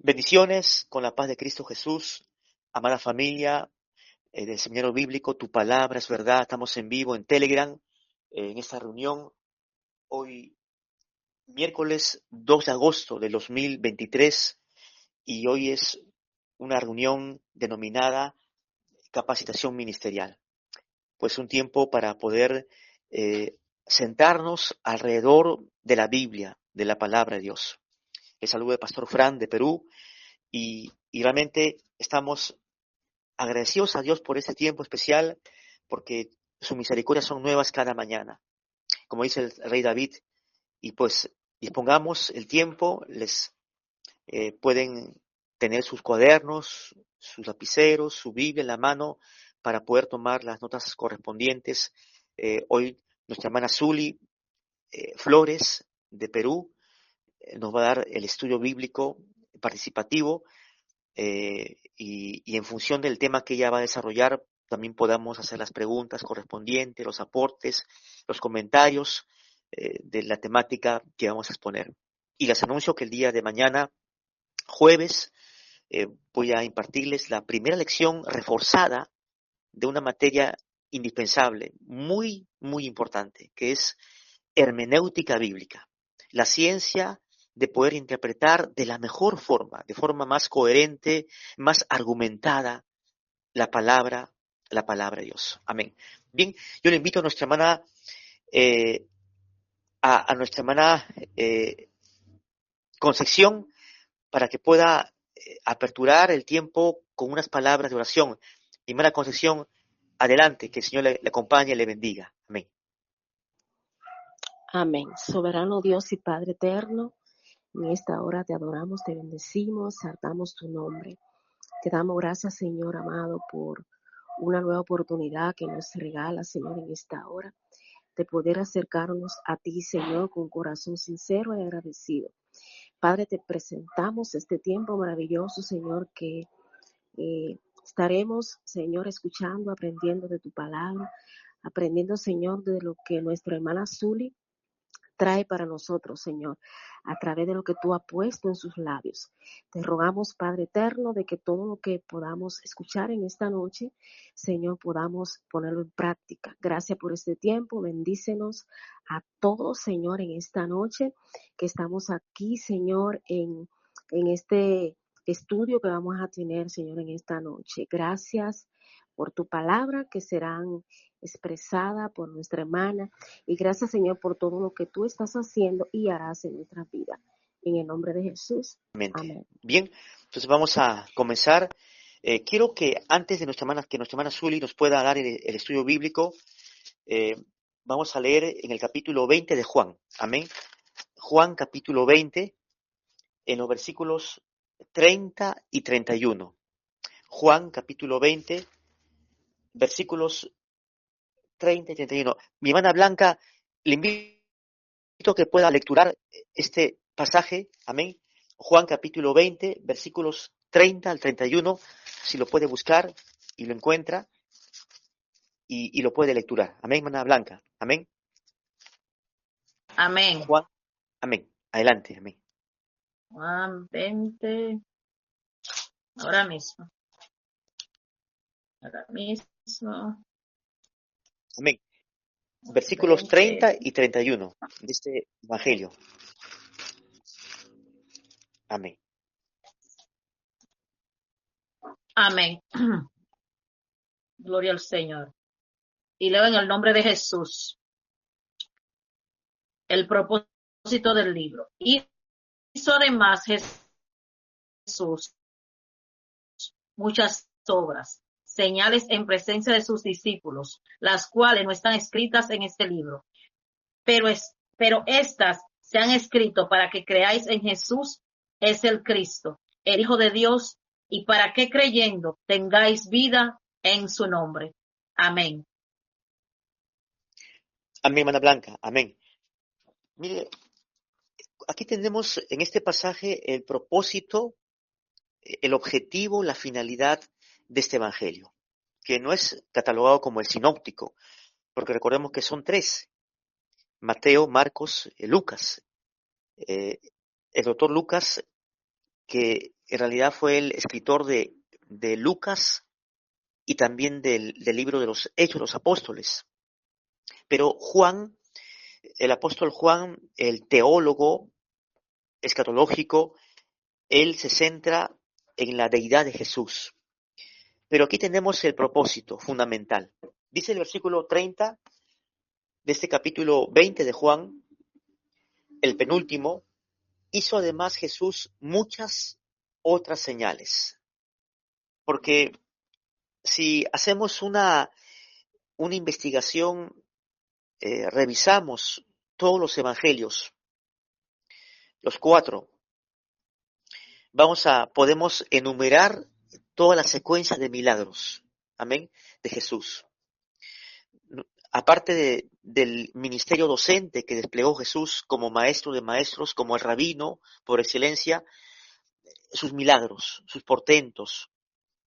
Bendiciones con la paz de Cristo Jesús, amada familia del Seminario Bíblico, tu palabra es verdad. Estamos en vivo en Telegram, en esta reunión, hoy miércoles 2 de agosto del 2023, y hoy es una reunión denominada Capacitación Ministerial. Pues un tiempo para poder sentarnos alrededor de la Biblia, de la palabra de Dios. El saludo de Pastor Fran de Perú, y realmente estamos agradecidos a Dios por este tiempo especial, porque sus misericordias son nuevas cada mañana, como dice el rey David. Y pues dispongamos el tiempo, les pueden tener sus cuadernos, sus lapiceros, su Biblia en la mano para poder tomar las notas correspondientes. Hoy nuestra hermana Zuli Flores de Perú nos va a dar el estudio bíblico participativo, y en función del tema que ella va a desarrollar, también podamos hacer las preguntas correspondientes, los aportes, los comentarios de la temática que vamos a exponer. Y les anuncio que el día de mañana, jueves, voy a impartirles la primera lección reforzada de una materia indispensable, muy, muy importante, que es hermenéutica bíblica, la ciencia de poder interpretar de la mejor forma, de forma más coherente, más argumentada, la palabra de Dios. Amén. Bien, yo le invito a nuestra hermana, eh, a nuestra hermana Concepción, para que pueda aperturar el tiempo con unas palabras de oración. Hermana Concepción, adelante, que el Señor le acompañe y le bendiga. Amén. Amén. Soberano Dios y Padre eterno, en esta hora te adoramos, te bendecimos, exaltamos tu nombre. Te damos gracias, Señor amado, por una nueva oportunidad que nos regala, Señor, en esta hora, de poder acercarnos a ti, Señor, con corazón sincero y agradecido. Padre, te presentamos este tiempo maravilloso, Señor, que estaremos, Señor, escuchando, aprendiendo de tu palabra, aprendiendo, Señor, de lo que nuestra hermana Zuli trae para nosotros, Señor, a través de lo que tú has puesto en sus labios. Te rogamos, Padre eterno, de que todo lo que podamos escuchar en esta noche, Señor, podamos ponerlo en práctica. Gracias por este tiempo, bendícenos a todos, Señor, en esta noche que estamos aquí, Señor, en este estudio que vamos a tener, Señor, en esta noche. Gracias por tu palabra que serán expresada por nuestra hermana. Y gracias, Señor, por todo lo que tú estás haciendo y harás en nuestra vida. En el nombre de Jesús. Amén. Bien, entonces vamos a comenzar. Quiero que antes de que nuestra hermana Zuli nos pueda dar el estudio bíblico, vamos a leer en el capítulo 20 de Juan. Amén. Juan capítulo 20, en los versículos 30 y 31. Juan capítulo 20, versículos 30 y 31. Mi hermana Blanca, le invito a que pueda lecturar este pasaje. Amén. Juan capítulo 20, versículos 30 al 31, si lo puede buscar y lo encuentra y lo puede lecturar. Amén, hermana Blanca. Amén. Amén. Juan, amén. Adelante, amén. Juan 20, ahora mismo. Ahora mismo. Amén. Versículos 30 y 31 de este evangelio. Amén. Amén. Gloria al Señor. Y leo en el nombre de Jesús el propósito del libro. Hizo además Jesús muchas obras, señales en presencia de sus discípulos, las cuales no están escritas en este libro. Pero estas se han escrito para que creáis en Jesús es el Cristo, el Hijo de Dios, y para que creyendo tengáis vida en su nombre. Amén. Amén, hermana Blanca. Amén. Mire, aquí tenemos en este pasaje el propósito, el objetivo, la finalidad de este evangelio, que no es catalogado como el sinóptico, porque recordemos que son tres: Mateo, Marcos, Lucas. El doctor Lucas que en realidad fue el escritor de Lucas y también del libro de los Hechos de los Apóstoles. Pero Juan, el apóstol Juan, el teólogo escatológico, él se centra en la deidad de Jesús. Pero aquí tenemos el propósito fundamental. Dice el versículo 30 de este capítulo 20 de Juan, el penúltimo: hizo además Jesús muchas otras señales. Porque si hacemos una investigación, revisamos todos los evangelios, los 4, podemos enumerar toda la secuencia de milagros, amén, de Jesús. Aparte del ministerio docente que desplegó Jesús como maestro de maestros, como el rabino por excelencia, sus milagros, sus portentos.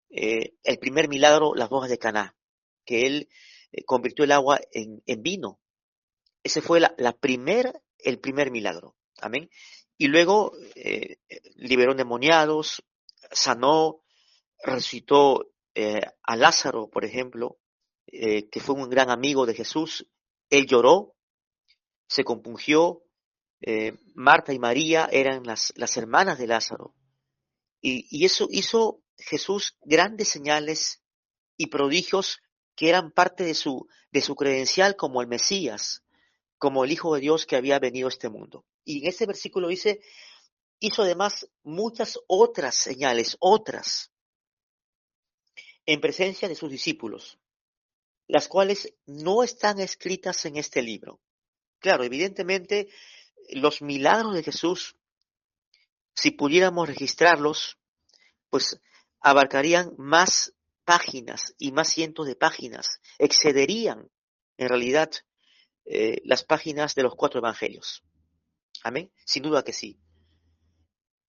El primer milagro, las bodas de Caná, que él convirtió el agua en vino. Ese fue el primer milagro. Amén. Y luego liberó endemoniados, sanó, resucitó a Lázaro, por ejemplo, que fue un gran amigo de Jesús. Él lloró, se compungió. Marta y María eran las hermanas de Lázaro. Y eso hizo Jesús grandes señales y prodigios que eran parte de su credencial como el Mesías, como el Hijo de Dios que había venido a este mundo. Y en este versículo dice: hizo además muchas otras señales, en presencia de sus discípulos, las cuales no están escritas en este libro. Claro, evidentemente, los milagros de Jesús, si pudiéramos registrarlos, pues abarcarían más páginas y más cientos de páginas, excederían en realidad las páginas de los 4 evangelios. Amén, sin duda que sí.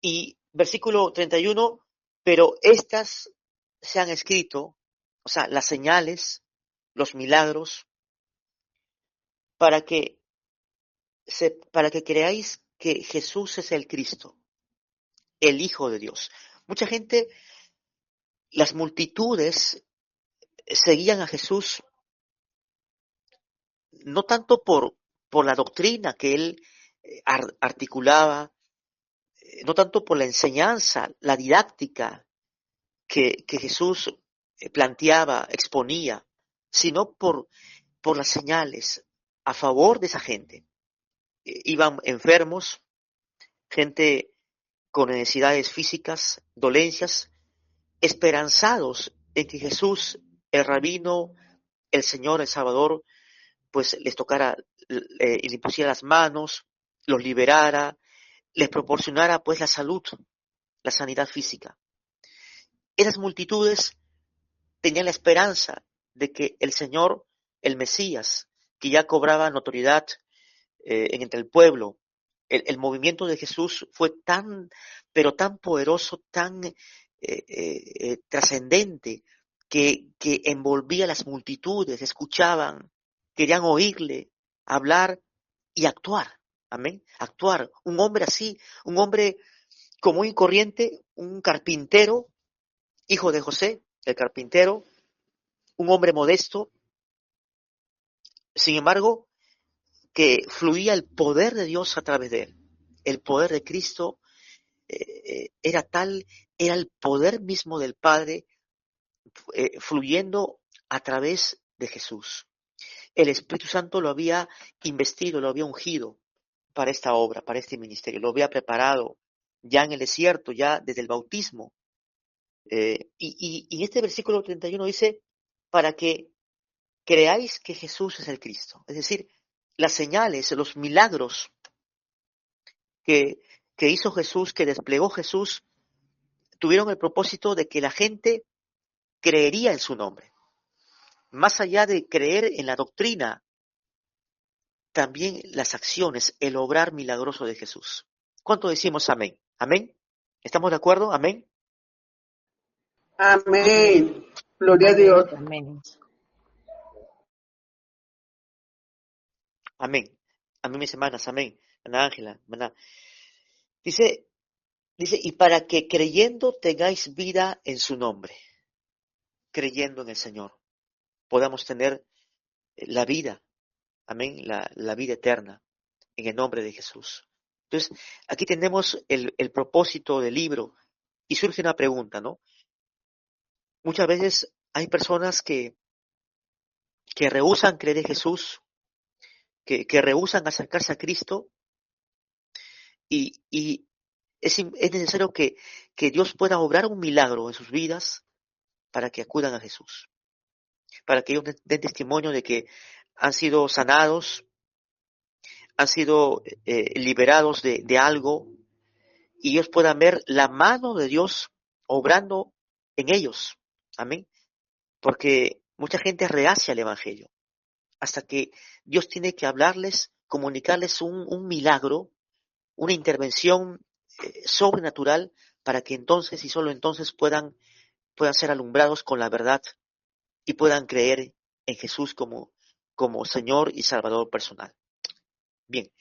Y versículo 31, pero estas se han escrito, o sea, las señales, los milagros, para que, para que creáis que Jesús es el Cristo, el Hijo de Dios. Mucha gente, las multitudes seguían a Jesús no tanto por la doctrina que él articulaba, no tanto por la enseñanza, la didáctica que Jesús planteaba, exponía, sino por las señales a favor de esa gente. Iban enfermos, gente con necesidades físicas, dolencias, esperanzados en que Jesús, el rabino, el Señor, el Salvador, pues les tocara y le pusiera las manos, los liberara, les proporcionara pues la salud, la sanidad física. Esas multitudes tenían la esperanza de que el Señor, el Mesías, que ya cobraba notoriedad entre el pueblo, el movimiento de Jesús fue tan, pero tan poderoso, tan trascendente, que envolvía a las multitudes, escuchaban, querían oírle, hablar y actuar. Amén. Actuar. Un hombre así, un hombre común y corriente, un carpintero, hijo de José, el carpintero, un hombre modesto, sin embargo, que fluía el poder de Dios a través de él. El poder de Cristo era tal, era el poder mismo del Padre fluyendo a través de Jesús. El Espíritu Santo lo había investido, lo había ungido para esta obra, para este ministerio, lo había preparado ya en el desierto, ya desde el bautismo. Y este versículo 31 dice: para que creáis que Jesús es el Cristo. Es decir, las señales, los milagros que, que hizo Jesús, que desplegó Jesús, tuvieron el propósito de que la gente creería en su nombre. Más allá de creer en la doctrina, también las acciones, el obrar milagroso de Jesús. ¿Cuánto decimos amén? ¿Amén? ¿Estamos de acuerdo? ¿Amén? Amén. Gloria a Dios. Amén. Amén. Amén, mis hermanas, amén. Ana Ángela, hermana. Dice, Dice, y para que creyendo tengáis vida en su nombre, creyendo en el Señor, podamos tener la vida, amén, la vida eterna, en el nombre de Jesús. Entonces, aquí tenemos el propósito del libro y surge una pregunta, ¿no? Muchas veces hay personas que rehúsan creer en Jesús, que rehúsan acercarse a Cristo y es necesario que Dios pueda obrar un milagro en sus vidas para que acudan a Jesús, para que ellos den testimonio de que han sido sanados, han sido liberados de algo y ellos puedan ver la mano de Dios obrando en ellos. Amén. Porque mucha gente rehace al Evangelio hasta que Dios tiene que hablarles, comunicarles un milagro, una intervención sobrenatural para que entonces y solo entonces puedan ser alumbrados con la verdad y puedan creer en Jesús como Señor y Salvador personal. Bien,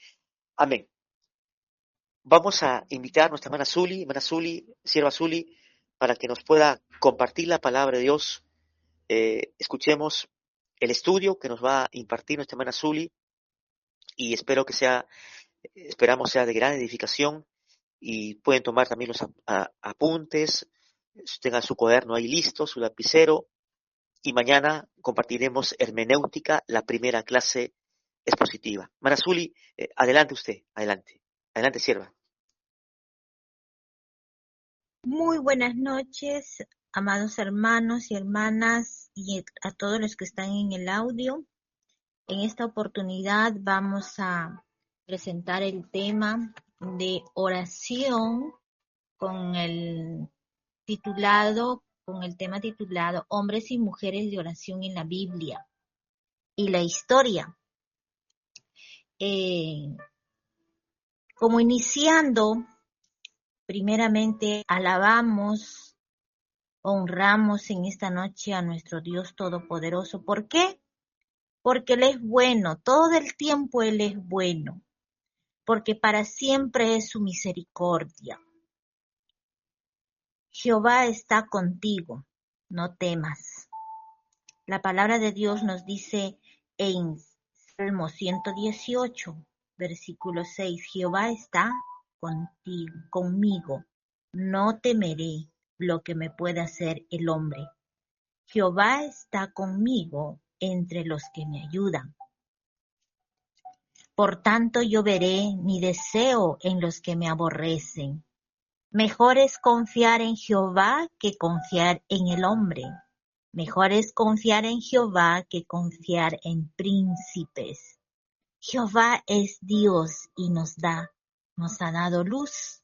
amén. Vamos a invitar a nuestra hermana Zuli, sierva Zuli, para que nos pueda compartir la palabra de Dios. Escuchemos el estudio que nos va a impartir nuestra hermana Zuli y esperamos sea de gran edificación y pueden tomar también los apuntes, tengan su cuaderno ahí listo, su lapicero y mañana compartiremos hermenéutica, la primera clase expositiva. Hermana Zuli, adelante usted, adelante, adelante sierva. Muy buenas noches, amados hermanos y hermanas y a todos los que están en el audio. En esta oportunidad vamos a presentar el tema de oración con el tema titulado Hombres y mujeres de oración en la Biblia y la historia. Como iniciando, primeramente alabamos, honramos en esta noche a nuestro Dios Todopoderoso. ¿Por qué? Porque Él es bueno, todo el tiempo Él es bueno, porque para siempre es su misericordia. Jehová está contigo, no temas. La palabra de Dios nos dice en Salmo 118, versículo 6, Jehová está conmigo, no temeré lo que me pueda hacer el hombre. Jehová está conmigo entre los que me ayudan. Por tanto yo veré mi deseo en los que me aborrecen. Mejor es confiar en Jehová que confiar en el hombre. Mejor es confiar en Jehová que confiar en príncipes. Jehová es Dios y nos ha dado luz.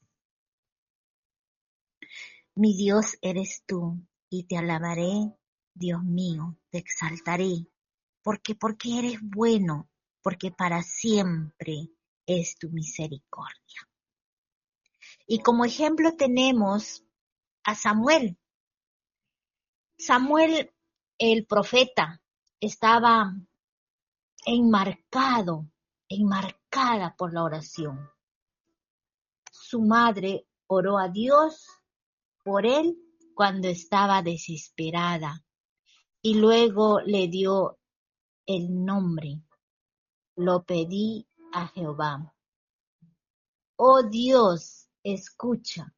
Mi Dios eres tú y te alabaré, Dios mío, te exaltaré. Porque eres bueno, porque para siempre es tu misericordia. Y como ejemplo tenemos a Samuel. Samuel, el profeta, estaba enmarcada por la oración. Su madre oró a Dios por él cuando estaba desesperada y luego le dio el nombre. Lo pedí a Jehová. Oh Dios, escucha.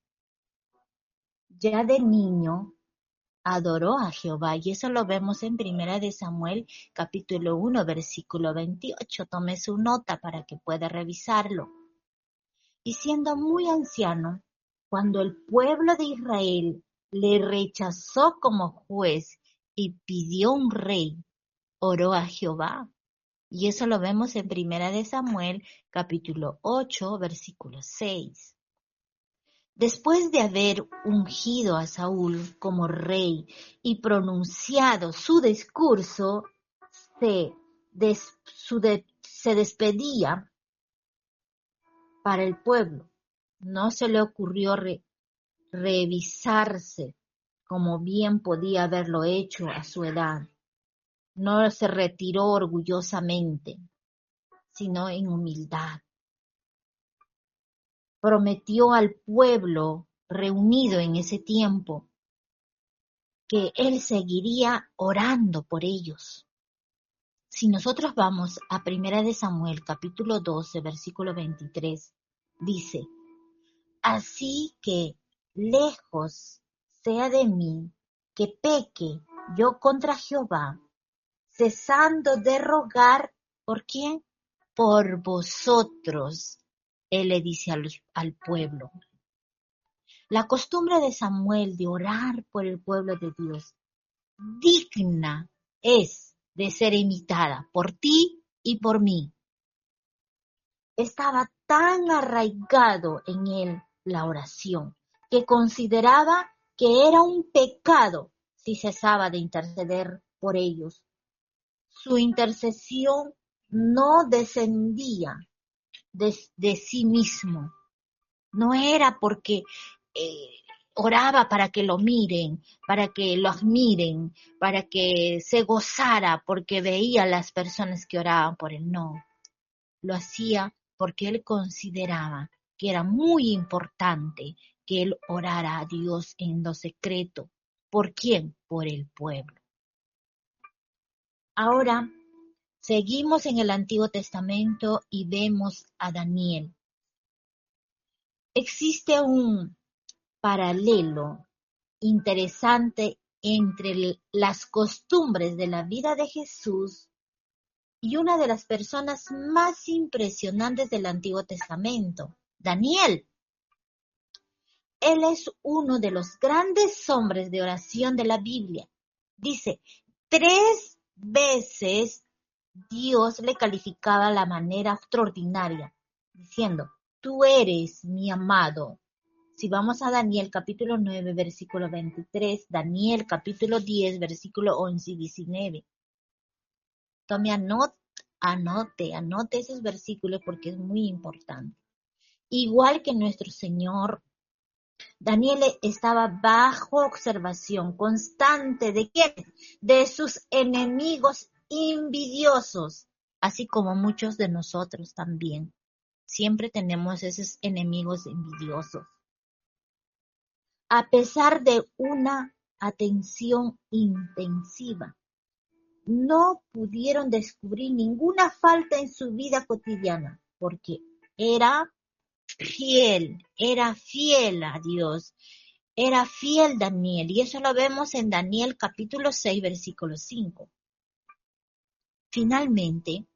Ya de niño adoró a Jehová y eso lo vemos en Primera de Samuel capítulo 1 versículo 28. Tome su nota para que pueda revisarlo. Y siendo muy anciano, cuando el pueblo de Israel le rechazó como juez y pidió un rey, oró a Jehová. Y eso lo vemos en Primera de Samuel capítulo 8 versículo 6. Después de haber ungido a Saúl como rey y pronunciado su discurso, se despedía para el pueblo. No se le ocurrió revisarse como bien podía haberlo hecho a su edad. No se retiró orgullosamente, sino en humildad. prometió al pueblo reunido en ese tiempo que él seguiría orando por ellos. Si nosotros vamos a 1 de Samuel, capítulo 12, versículo 23, dice: así que lejos sea de mí que peque yo contra Jehová, cesando de rogar, ¿por quién? Por vosotros, él le dice al pueblo. La costumbre de Samuel de orar por el pueblo de Dios, digna es de ser imitada por ti y por mí. Estaba tan arraigado en él la oración, que consideraba que era un pecado si cesaba de interceder por ellos. Su intercesión no descendía de sí mismo. No era porque oraba para que lo miren, para que lo admiren, para que se gozara porque veía a las personas que oraban por él. No, lo hacía porque él consideraba que era muy importante que él orara a Dios en lo secreto. ¿Por quién? Por el pueblo. Ahora seguimos en el Antiguo Testamento y vemos a Daniel. Existe un paralelo interesante entre las costumbres de la vida de Jesús y una de las personas más impresionantes del Antiguo Testamento, Daniel. Él es uno de los grandes hombres de oración de la Biblia. Dice, 3 veces Dios le calificaba de la manera extraordinaria, diciendo, tú eres mi amado. Si vamos a Daniel capítulo 9, versículo 23, Daniel capítulo 10, versículo 11 y 19. Tome anote esos versículos porque es muy importante. Igual que nuestro Señor, Daniel estaba bajo observación constante ¿de quién? De sus enemigos envidiosos, así como muchos de nosotros también. Siempre tenemos esos enemigos envidiosos. A pesar de una atención intensiva, no pudieron descubrir ninguna falta en su vida cotidiana, porque era fiel a Dios, era fiel Daniel, y eso lo vemos en Daniel capítulo 6, versículo 5. Finalmente,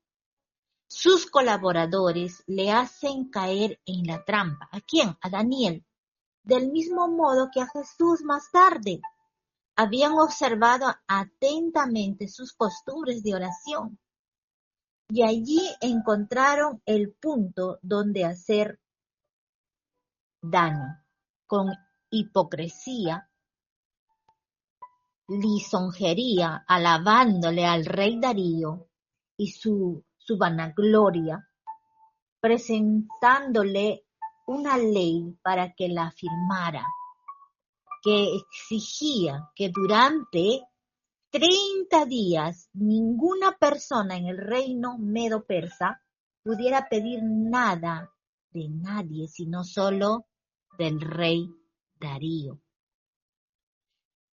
sus colaboradores le hacen caer en la trampa. ¿A quién? A Daniel. Del mismo modo que a Jesús más tarde. Habían observado atentamente sus costumbres de oración y allí encontraron el punto donde hacer daño. Con hipocresía, lisonjería, alabándole al rey Darío y su vanagloria, presentándole una ley para que la firmara, que exigía que durante 30 días ninguna persona en el reino medo-persa pudiera pedir nada de nadie, sino solo del rey Darío.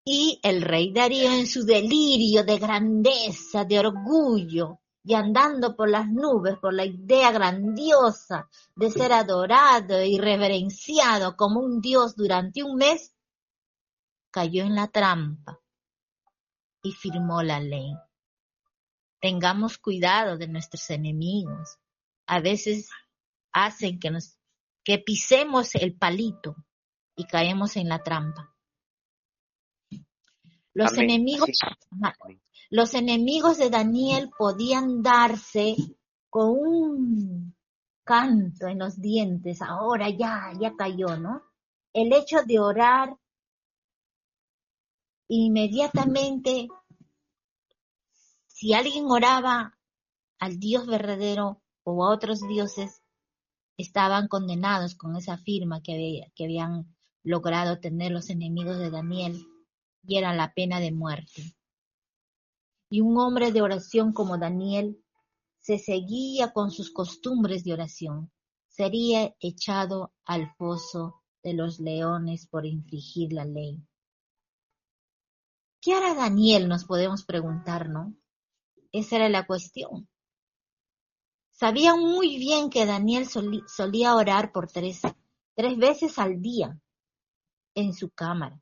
Y el rey Darío, en su delirio de grandeza, de orgullo, y andando por las nubes por la idea grandiosa de ser adorado y reverenciado como un dios durante un mes, cayó en la trampa y firmó la ley. Tengamos cuidado de nuestros enemigos. A veces hacen que pisemos el palito y caemos en la trampa. Los Amén. enemigos, Así es. Amén. los enemigos de Daniel podían darse con un canto en los dientes. Ahora ya cayó, ¿no? El hecho de orar inmediatamente, si alguien oraba al Dios verdadero o a otros dioses, estaban condenados con esa firma que habían logrado tener los enemigos de Daniel, y era la pena de muerte. Y un hombre de oración como Daniel se seguía con sus costumbres de oración, sería echado al foso de los leones por infringir la ley. ¿Qué hará Daniel? Nos podemos preguntar, ¿no? Esa era la cuestión. Sabían muy bien que Daniel solía orar por tres veces al día en su cámara.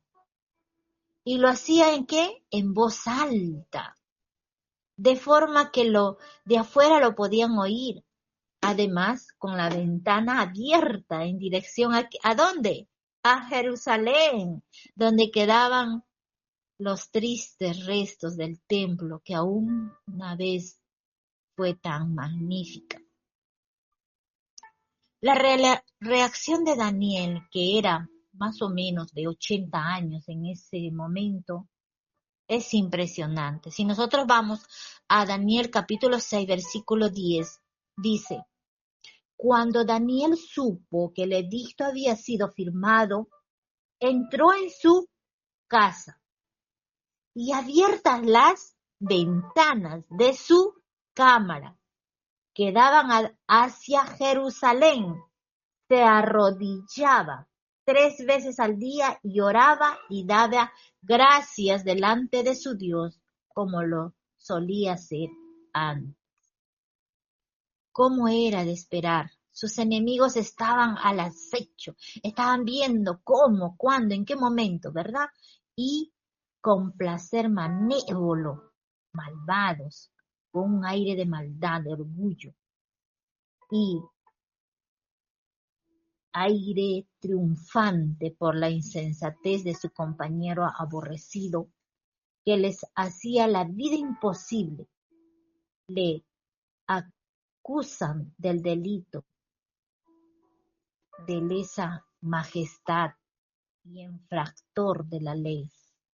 ¿Y lo hacía en qué? En voz alta, de forma que de afuera lo podían oír. Además, con la ventana abierta en dirección ¿a dónde? A Jerusalén, donde quedaban los tristes restos del templo que aún una vez fue tan magnífica. La reacción de Daniel, que era más o menos de 80 años en ese momento, es impresionante. Si nosotros vamos a Daniel capítulo 6, versículo 10, dice: cuando Daniel supo que el edicto había sido firmado, entró en su casa y abiertas las ventanas de su cámara que daban hacia Jerusalén, se arrodillaba 3 veces al día y oraba y daba gracias delante de su Dios, como lo solía hacer antes. ¿Cómo era de esperar? Sus enemigos estaban al acecho, estaban viendo cómo, cuándo, en qué momento, ¿verdad? Y con placer malévolo, malvados, con un aire de maldad, de orgullo y aire triunfante por la insensatez de su compañero aborrecido, que les hacía la vida imposible, le acusan del delito de lesa majestad y infractor de la ley.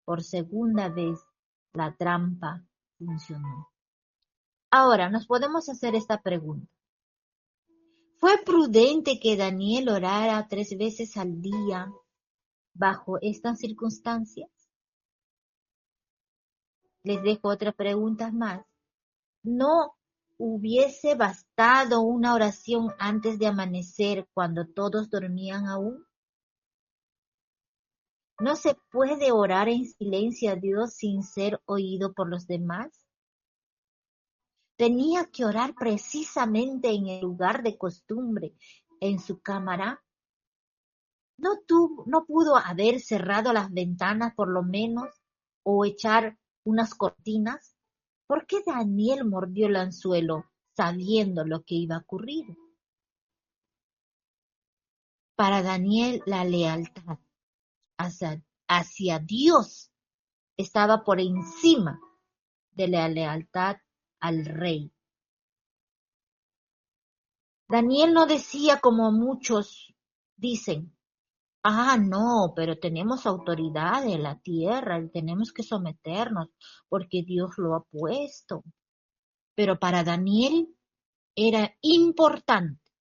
Por segunda vez la trampa funcionó. Ahora nos podemos hacer esta pregunta. ¿Fue prudente que Daniel orara 3 veces al día bajo estas circunstancias? Les dejo otras preguntas más. ¿No hubiese bastado una oración antes de amanecer cuando todos dormían aún? ¿No se puede orar en silencio a Dios sin ser oído por los demás? ¿Tenía que orar precisamente en el lugar de costumbre, en su cámara? ¿No pudo haber cerrado las ventanas por lo menos o echar unas cortinas? ¿Por qué Daniel mordió el anzuelo sabiendo lo que iba a ocurrir? Para Daniel, la lealtad hacia Dios estaba por encima de la lealtad al rey. Daniel no decía como muchos dicen: no, pero tenemos autoridad en la tierra y tenemos que someternos porque Dios lo ha puesto. Pero para Daniel era importante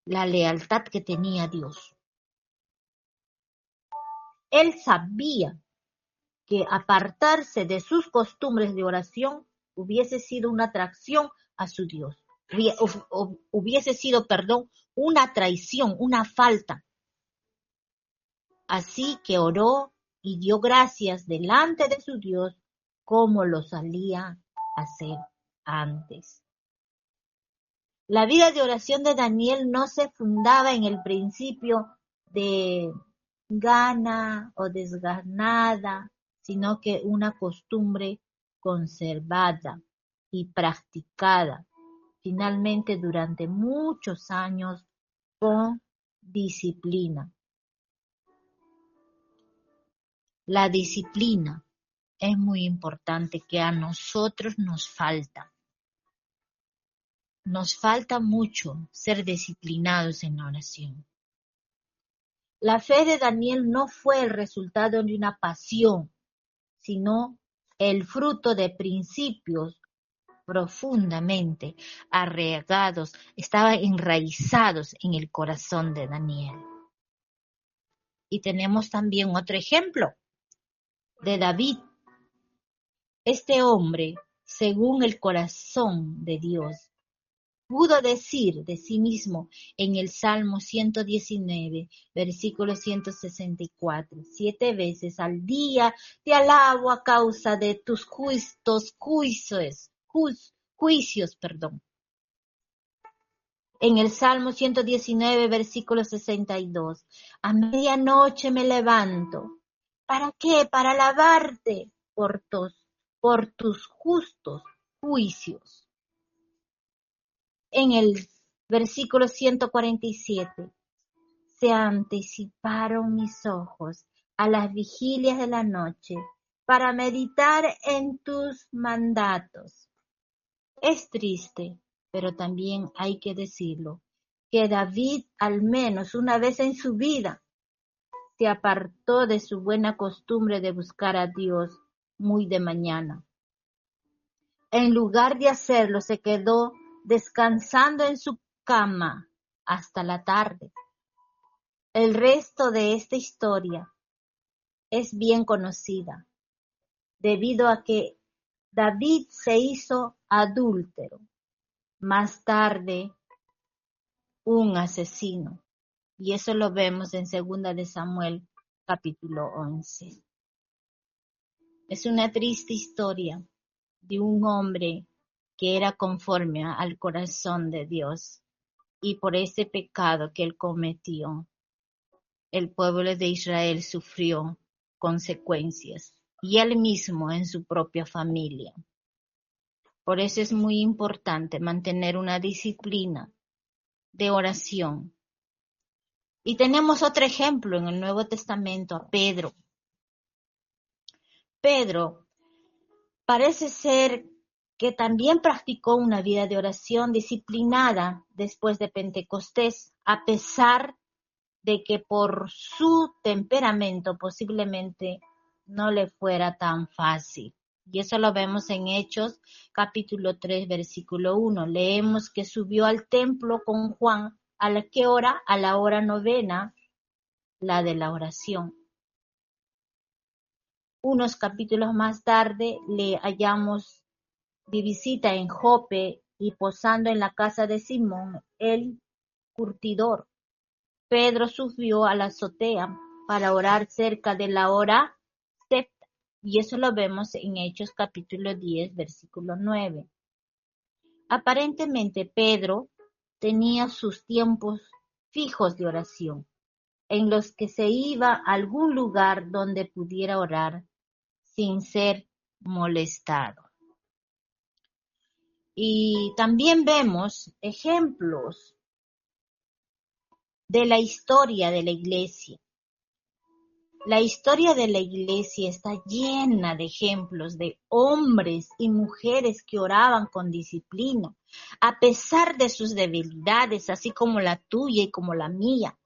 la lealtad que tenía a Dios. Él sabía que apartarse de sus costumbres de oración hubiese sido una atracción a su Dios. Hubiese sido, una traición, una falta. Así que oró y dio gracias delante de su Dios como lo solía hacer antes. La vida de oración de Daniel no se fundaba en el principio de gana o desganada, sino que una costumbre conservada y practicada finalmente durante muchos años con disciplina. La disciplina es muy importante, que a nosotros nos falta. Nos falta mucho ser disciplinados en la oración. La fe de Daniel no fue el resultado de una pasión, sino el fruto de principios profundamente arraigados, estaban enraizados en el corazón de Daniel. Y tenemos también otro ejemplo de David. Este hombre, según el corazón de Dios, pudo decir de sí mismo en el Salmo 119, versículo 164, 7 veces al día te alabo a causa de tus juicios. En el Salmo 119, versículo 62, a medianoche me levanto. ¿Para qué? Para alabarte por tus justos juicios. En el versículo 147, se anticiparon mis ojos a las vigilias de la noche para meditar en tus mandatos. Es triste, pero también hay que decirlo, que David al menos una vez en su vida se apartó de su buena costumbre de buscar a Dios muy de mañana. En lugar de hacerlo, se quedó descansando en su cama hasta la tarde. El resto de esta historia es bien conocida, debido a que David se hizo adúltero, más tarde un asesino, y eso lo vemos en 2 de Samuel, capítulo 11. Es una triste historia de un hombre que era conforme al corazón de Dios, y por ese pecado que él cometió, el pueblo de Israel sufrió consecuencias, y él mismo en su propia familia. Por eso es muy importante mantener una disciplina de oración. Y tenemos otro ejemplo en el Nuevo Testamento, a Pedro. Pedro parece ser que también practicó una vida de oración disciplinada después de Pentecostés, a pesar de que por su temperamento posiblemente no le fuera tan fácil. Y eso lo vemos en Hechos, capítulo 3, versículo 1. Leemos que subió al templo con Juan, ¿a la qué hora? A la hora novena, la de la oración. Unos capítulos más tarde le hallamos de visita en Jope y posando en la casa de Simón el curtidor. Pedro subió a la azotea para orar cerca de la hora sexta, y eso lo vemos en Hechos capítulo 10, versículo 9. Aparentemente Pedro tenía sus tiempos fijos de oración, en los que se iba a algún lugar donde pudiera orar sin ser molestado. Y también vemos ejemplos de la historia de la iglesia. La historia de la iglesia está llena de ejemplos de hombres y mujeres que oraban con disciplina, a pesar de sus debilidades, así como la tuya y como la mía,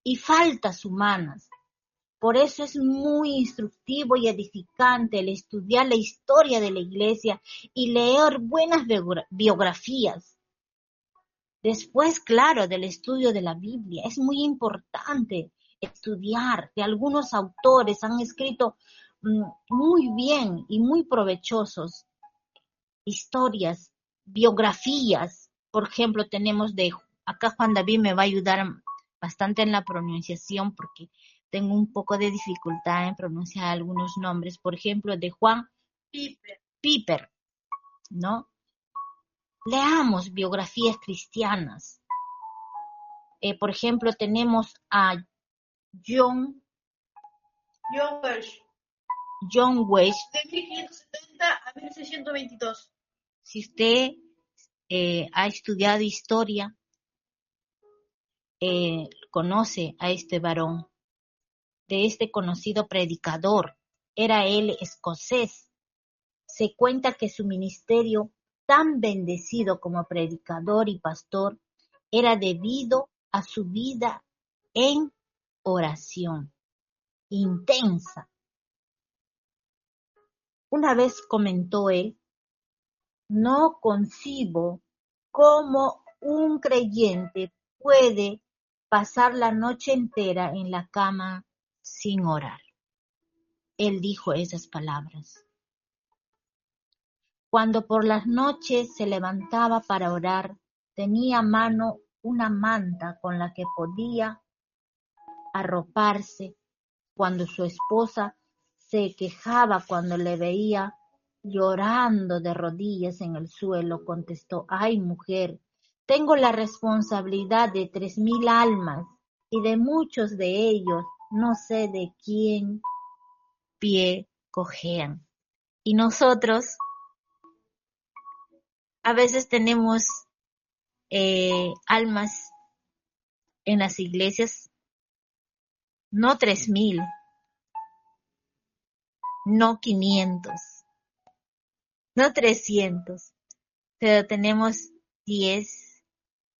y faltas humanas. Por eso es muy instructivo y edificante el estudiar la historia de la iglesia y leer buenas biografías. Después, claro, del estudio de la Biblia, es muy importante estudiar, que algunos autores han escrito muy bien y muy provechosos historias, biografías. Por ejemplo, tenemos acá Juan David me va a ayudar bastante en la pronunciación porque tengo un poco de dificultad en pronunciar algunos nombres. Por ejemplo, de Juan Piper, ¿no? Leamos biografías cristianas. Por ejemplo, tenemos a John Welsh. De 1570 a 1622. Si usted ha estudiado historia, conoce a este varón, de este conocido predicador. Era él escocés. Se cuenta que su ministerio, tan bendecido como predicador y pastor, era debido a su vida en oración intensa. Una vez comentó él: no concibo cómo un creyente puede pasar la noche entera en la cama sin orar. Él dijo esas palabras. Cuando por las noches se levantaba para orar, tenía a mano una manta con la que podía arroparse. Cuando su esposa se quejaba cuando le veía llorando de rodillas en el suelo, contestó: ay, mujer, tengo la responsabilidad de 3,000 almas y de muchos de ellos no sé de quién pie cojean. Y nosotros a veces tenemos almas en las iglesias, no 3,000, no 500, no 300, pero tenemos 10,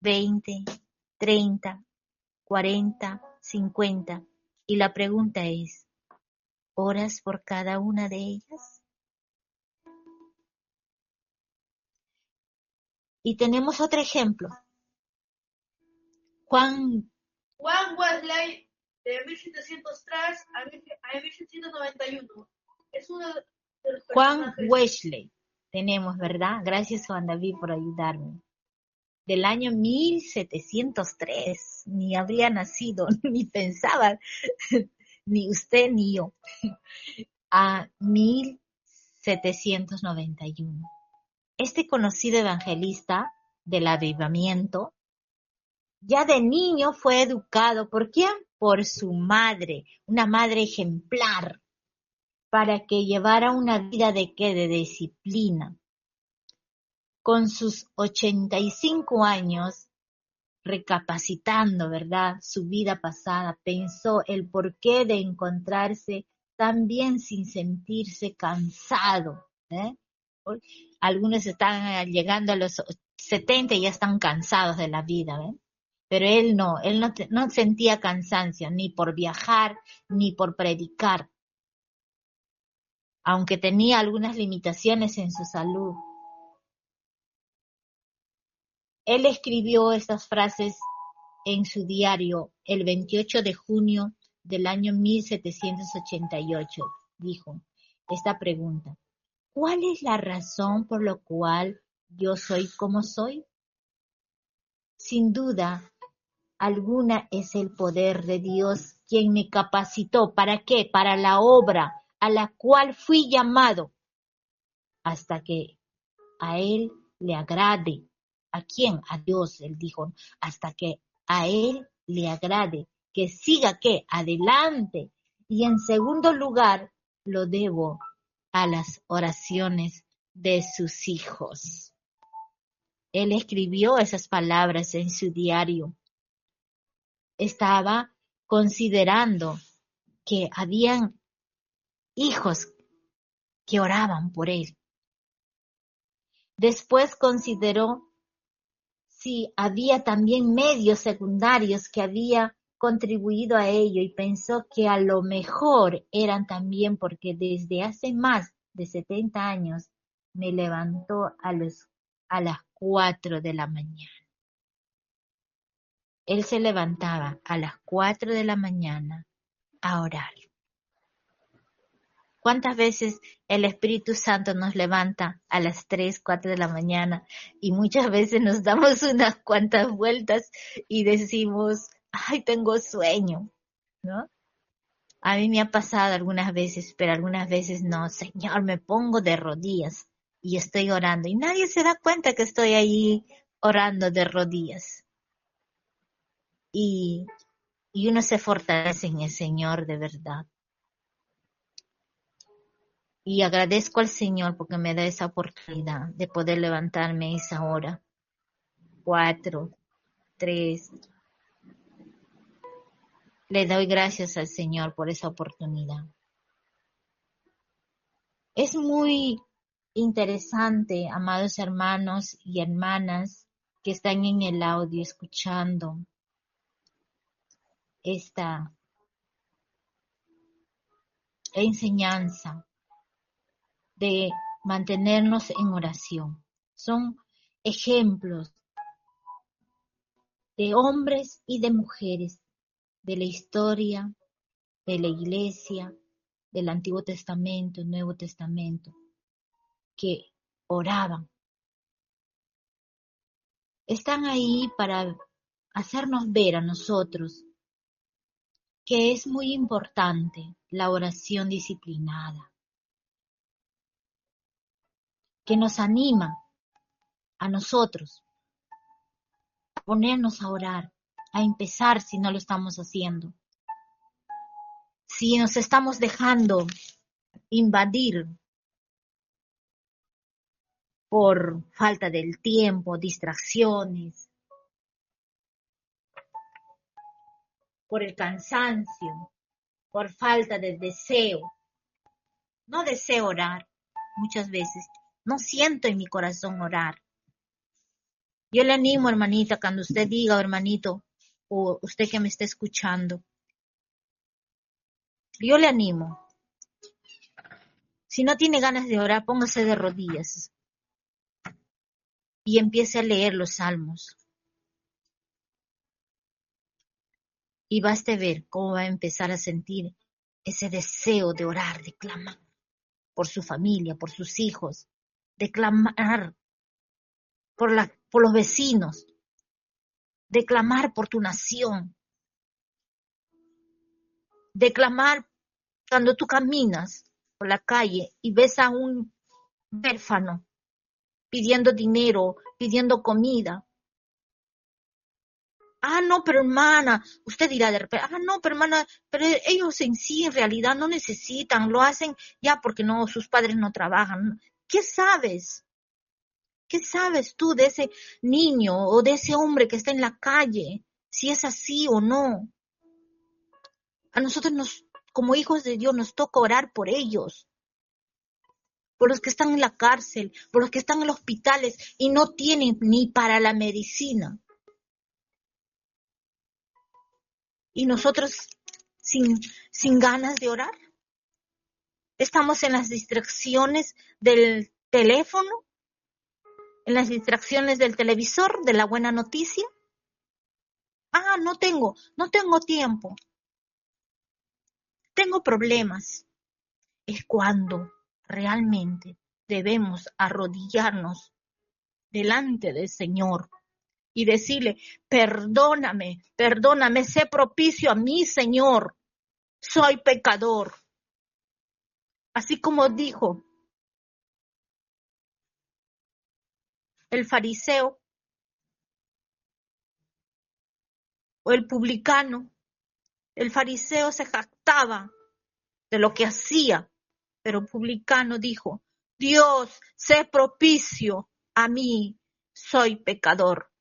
20, 30, 40, 50. Y la pregunta es: ¿oras por cada una de ellas? Y tenemos otro ejemplo. Juan Wesley, de 1703 a 1791. Es uno de los personajes. Wesley tenemos, ¿verdad? Gracias, Juan David, por ayudarme. Del año 1703, ni habría nacido, ni pensaba, ni usted ni yo, a 1791. Este conocido evangelista del avivamiento, ya de niño fue educado, ¿por quién? Por su madre, una madre ejemplar, para que llevara una vida de ¿qué? De disciplina. Con sus 85 años, recapacitando, ¿verdad?, su vida pasada, pensó el porqué de encontrarse tan bien sin sentirse cansado. Algunos están llegando a los 70 y ya están cansados de la vida, pero él no sentía cansancio, ni por viajar, ni por predicar, aunque tenía algunas limitaciones en su salud. Él escribió estas frases en su diario el 28 de junio del año 1788. Dijo esta pregunta: ¿cuál es la razón por la cual yo soy como soy? Sin duda alguna es el poder de Dios quien me capacitó. ¿Para qué? Para la obra a la cual fui llamado, hasta que a Él le agrade. ¿A quién? A Dios, él dijo, hasta que a Él le agrade, que siga ¿qué? Adelante. Y en segundo lugar, lo debo a las oraciones de sus hijos. Él escribió esas palabras en su diario. Estaba considerando que habían hijos que oraban por él. Después consideró si había también medios secundarios que había contribuido a ello, y pensó que a lo mejor eran también porque desde hace más de 70 años me levantó a las 4 de la mañana. Él se levantaba a las 4 de la mañana a orar. ¿Cuántas veces el Espíritu Santo nos levanta a las 3, 4 de la mañana y muchas veces nos damos unas cuantas vueltas y decimos: ay, tengo sueño, ¿no? A mí me ha pasado algunas veces, pero algunas veces no. Señor, me pongo de rodillas y estoy orando y nadie se da cuenta que estoy ahí orando de rodillas. Y uno se fortalece en el Señor de verdad. Y agradezco al Señor porque me da esa oportunidad de poder levantarme a esa hora. 4, 3. Le doy gracias al Señor por esa oportunidad. Es muy interesante, amados hermanos y hermanas que están en el audio escuchando esta enseñanza de mantenernos en oración. Son ejemplos de hombres y de mujeres de la historia de la Iglesia, del Antiguo Testamento, Nuevo Testamento, que oraban. Están ahí para hacernos ver a nosotros que es muy importante la oración disciplinada, que nos anima a nosotros a ponernos a orar, a empezar si no lo estamos haciendo. Si nos estamos dejando invadir por falta del tiempo, distracciones, por el cansancio, por falta de deseo. No deseo orar muchas veces. No siento en mi corazón orar. Yo le animo, hermanita, cuando usted diga, hermanito, o usted que me está escuchando, yo le animo. Si no tiene ganas de orar, póngase de rodillas y empiece a leer los salmos. Y va a ver cómo va a empezar a sentir ese deseo de orar, de clamar por su familia, por sus hijos, de clamar por los vecinos, de clamar por tu nación, de clamar cuando tú caminas por la calle y ves a un huérfano pidiendo dinero, pidiendo comida. No, pero hermana, usted dirá de repente, no, pero hermana, pero ellos en sí en realidad no necesitan, lo hacen ya porque no, sus padres no trabajan. ¿Qué sabes? ¿Qué sabes tú de ese niño o de ese hombre que está en la calle? Si es así o no. A nosotros como hijos de Dios nos toca orar por ellos, por los que están en la cárcel, por los que están en los hospitales y no tienen ni para la medicina. Y nosotros sin ganas de orar. Estamos en las distracciones del teléfono, en las distracciones del televisor, de la buena noticia. No tengo tiempo. Tengo problemas. Es cuando realmente debemos arrodillarnos delante del Señor y decirle, perdóname, sé propicio a mí, Señor, soy pecador. Así como dijo el fariseo o el publicano. El fariseo se jactaba de lo que hacía, pero el publicano dijo, Dios, sé propicio a mí, soy pecador.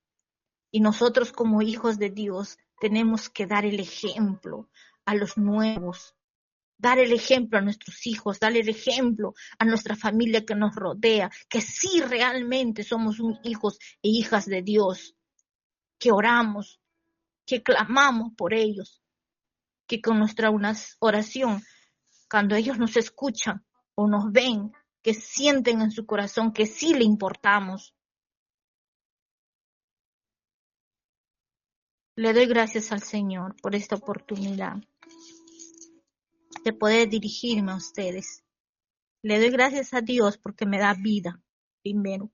Y nosotros como hijos de Dios tenemos que dar el ejemplo a los nuevos, dar el ejemplo a nuestros hijos, dar el ejemplo a nuestra familia que nos rodea, que sí realmente somos hijos e hijas de Dios, que oramos, que clamamos por ellos, que con nuestra oración, cuando ellos nos escuchan o nos ven, que sienten en su corazón que sí le importamos. Le doy gracias al Señor por esta oportunidad de poder dirigirme a ustedes. Le doy gracias a Dios porque me da vida, primero.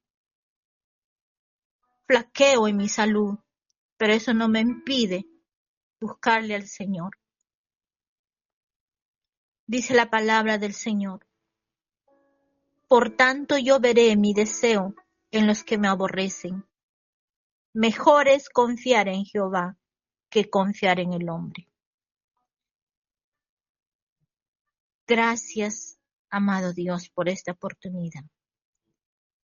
Flaqueo en mi salud, pero eso no me impide buscarle al Señor. Dice la palabra del Señor. Por tanto yo veré mi deseo en los que me aborrecen. Mejor es confiar en Jehová que confiar en el hombre. Gracias, amado Dios, por esta oportunidad.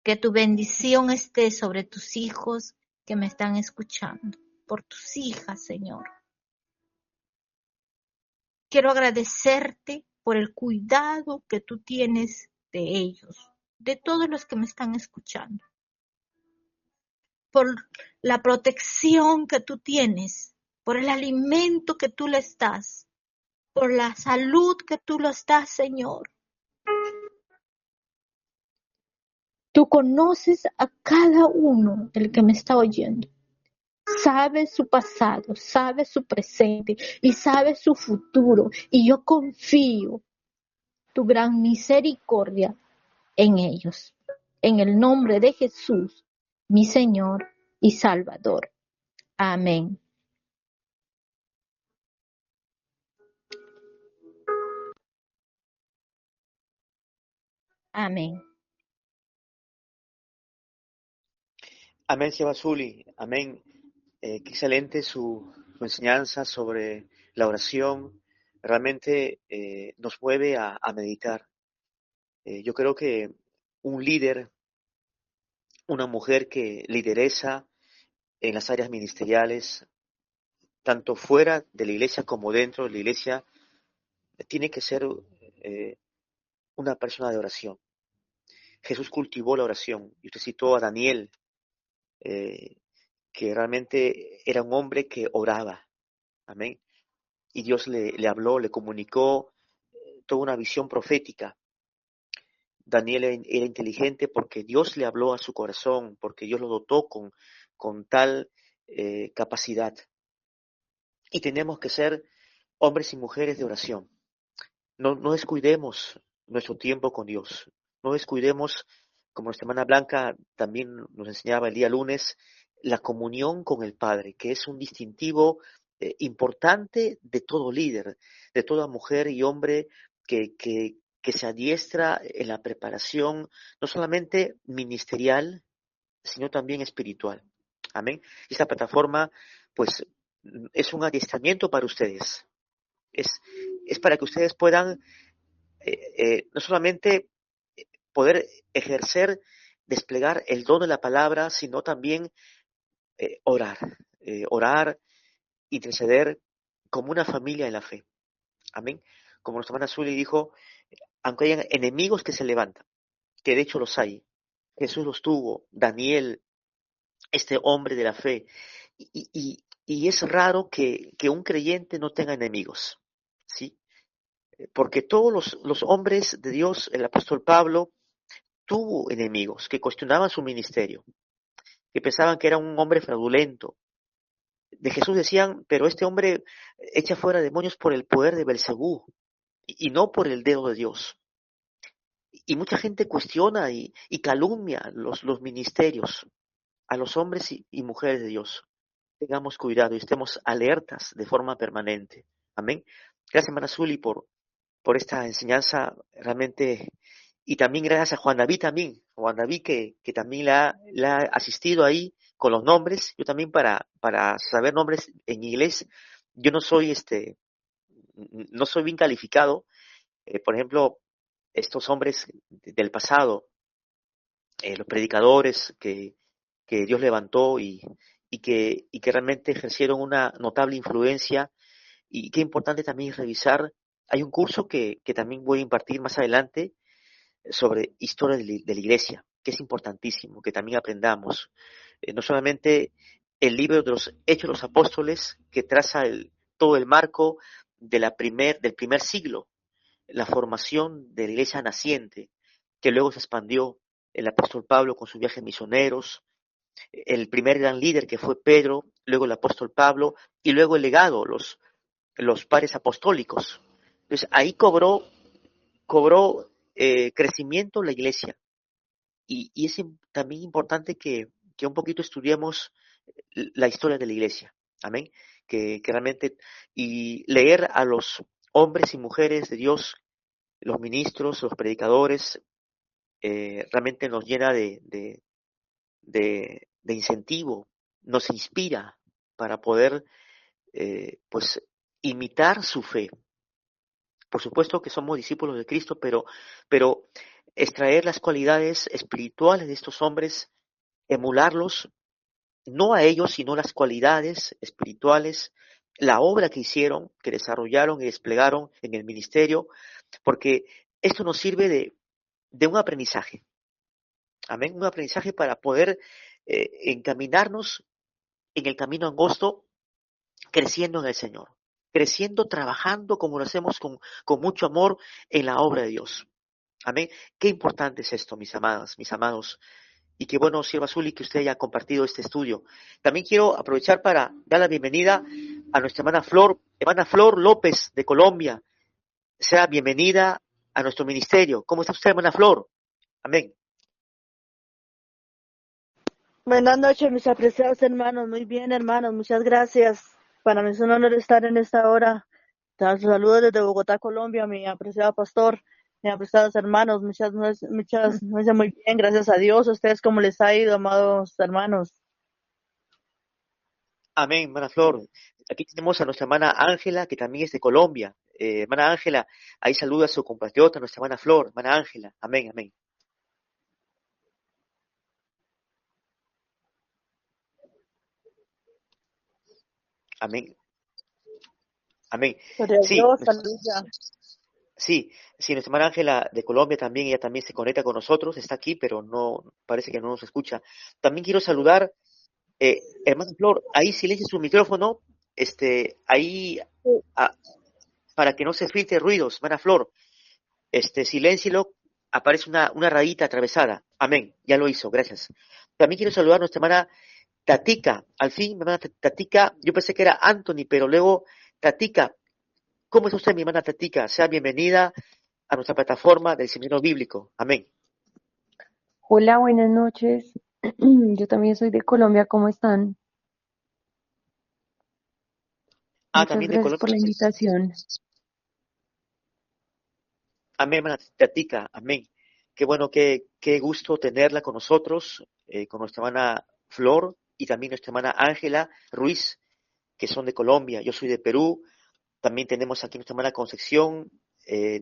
Que tu bendición esté sobre tus hijos que me están escuchando, por tus hijas, Señor. Quiero agradecerte por el cuidado que tú tienes de ellos, de todos los que me están escuchando. Por la protección que tú tienes, por el alimento que tú les das, por la salud que tú les das, Señor. Tú conoces a cada uno del que me está oyendo. Sabes su pasado, sabes su presente y sabes su futuro. Y yo confío tu gran misericordia en ellos. en el nombre de Jesús, mi Señor y Salvador. Amén. Amén. Amén, Seba Zuli. Amén. Qué excelente su enseñanza sobre la oración. Realmente nos mueve a meditar. Yo creo que un líder, una mujer que lideresa en las áreas ministeriales, tanto fuera de la iglesia como dentro de la iglesia, tiene que ser eh, una persona de oración. Jesús cultivó la oración. Y usted citó a Daniel, eh, que realmente era un hombre que oraba. Amén. Y Dios le habló, le comunicó toda una visión profética. Daniel era inteligente porque Dios le habló a su corazón, porque Dios lo dotó con tal capacidad. Y tenemos que ser hombres y mujeres de oración. No descuidemos nuestro tiempo con Dios. No descuidemos, como nuestra hermana Blanca también nos enseñaba el día lunes, la comunión con el Padre, que es un distintivo importante de todo líder, de toda mujer y hombre que se adiestra en la preparación, no solamente ministerial, sino también espiritual. Amén. Esta plataforma, pues, es un adiestramiento para ustedes. Es, es para que ustedes puedan no solamente poder ejercer, desplegar el don de la palabra, sino también orar, interceder como una familia en la fe. Amén. Como nuestra hermana Zuli dijo, aunque hayan enemigos que se levantan, que de hecho los hay, Jesús los tuvo, Daniel, este hombre de la fe, y es raro que un creyente no tenga enemigos, ¿sí? Porque todos los hombres de Dios, el apóstol Pablo, tuvo enemigos que cuestionaban su ministerio, que pensaban que era un hombre fraudulento. De Jesús decían, pero este hombre echa fuera demonios por el poder de Belcebú y no por el dedo de Dios. Y mucha gente cuestiona y calumnia los ministerios a los hombres y mujeres de Dios. Tengamos cuidado y estemos alertas de forma permanente. Amén. Gracias, hermana Zuli, por esta enseñanza realmente. Y también gracias a Juan David también, Juan David que también la ha asistido ahí con los nombres. Yo también para saber nombres en inglés, yo no soy bien calificado. Por ejemplo, estos hombres del pasado, los predicadores que Dios levantó y que realmente ejercieron una notable influencia. Y qué importante también es revisar. Hay un curso que también voy a impartir más adelante sobre historia de la iglesia, que es importantísimo, que también aprendamos. No solamente el libro de los Hechos de los Apóstoles, que traza todo el marco del primer siglo, la formación de la iglesia naciente, que luego se expandió el apóstol Pablo con sus viajes misioneros, el primer gran líder que fue Pedro, luego el apóstol Pablo, y luego el legado, los padres apostólicos. Entonces ahí cobró crecimiento la iglesia. Y es también importante que un poquito estudiemos la historia de la iglesia. Amén. Que realmente, y leer a los hombres y mujeres de Dios, los ministros, los predicadores, realmente nos llena de incentivo, nos inspira para poder, pues, imitar su fe. Por supuesto que somos discípulos de Cristo, pero extraer las cualidades espirituales de estos hombres, emularlos, no a ellos, sino las cualidades espirituales, la obra que hicieron, que desarrollaron y desplegaron en el ministerio, porque esto nos sirve de un aprendizaje. Amén, un aprendizaje para poder encaminarnos en el camino angosto, creciendo en el Señor, creciendo, trabajando como lo hacemos con mucho amor en la obra de Dios. Amén. Qué importante es esto, mis amadas, mis amados. Y qué bueno, sierva Zuli, que usted haya compartido este estudio. También quiero aprovechar para dar la bienvenida a nuestra hermana Flor López de Colombia. Sea bienvenida a nuestro ministerio. ¿Cómo está usted, hermana Flor? Amén. Buenas noches, mis apreciados hermanos. Muy bien, hermanos. Muchas gracias. Para mí es un honor estar en esta hora. Saludos desde Bogotá, Colombia, mi apreciado pastor, mis apreciados hermanos. Muchas, muy bien. Gracias a Dios. ¿A ustedes cómo les ha ido, amados hermanos? Amén, hermana Flor. Aquí tenemos a nuestra hermana Ángela, que también es de Colombia. Hermana Ángela, ahí saluda a su compatriota, nuestra hermana Flor, hermana Ángela. Amén, amén. Amén, amén. Gloria a Sí, Dios, aleluya. sí, sí, nuestra hermana Ángela de Colombia también, ella también se conecta con nosotros, está aquí, pero no, parece que no nos escucha. También quiero saludar, hermana Flor, ahí silencia su micrófono, ahí, ah, para que no se filtre ruidos, hermana Flor, siléncielo, aparece una rayita atravesada. Amén, ya lo hizo, gracias. También quiero saludar a nuestra hermana Tatica, al fin, mi hermana Tatica, yo pensé que era Anthony, pero luego, Tatica, ¿cómo es usted, mi hermana Tatica? Sea bienvenida a nuestra plataforma del Seminario Bíblico. Amén. Hola, buenas noches. Yo también soy de Colombia, ¿cómo están? Muchas También de gracias Colombia. por la invitación. Amén, hermana Tatica, amén. Qué bueno, qué gusto tenerla con nosotros, con nuestra hermana Flor y también nuestra hermana Ángela Ruiz, que son de Colombia. Yo soy de Perú. También tenemos aquí nuestra hermana Concepción,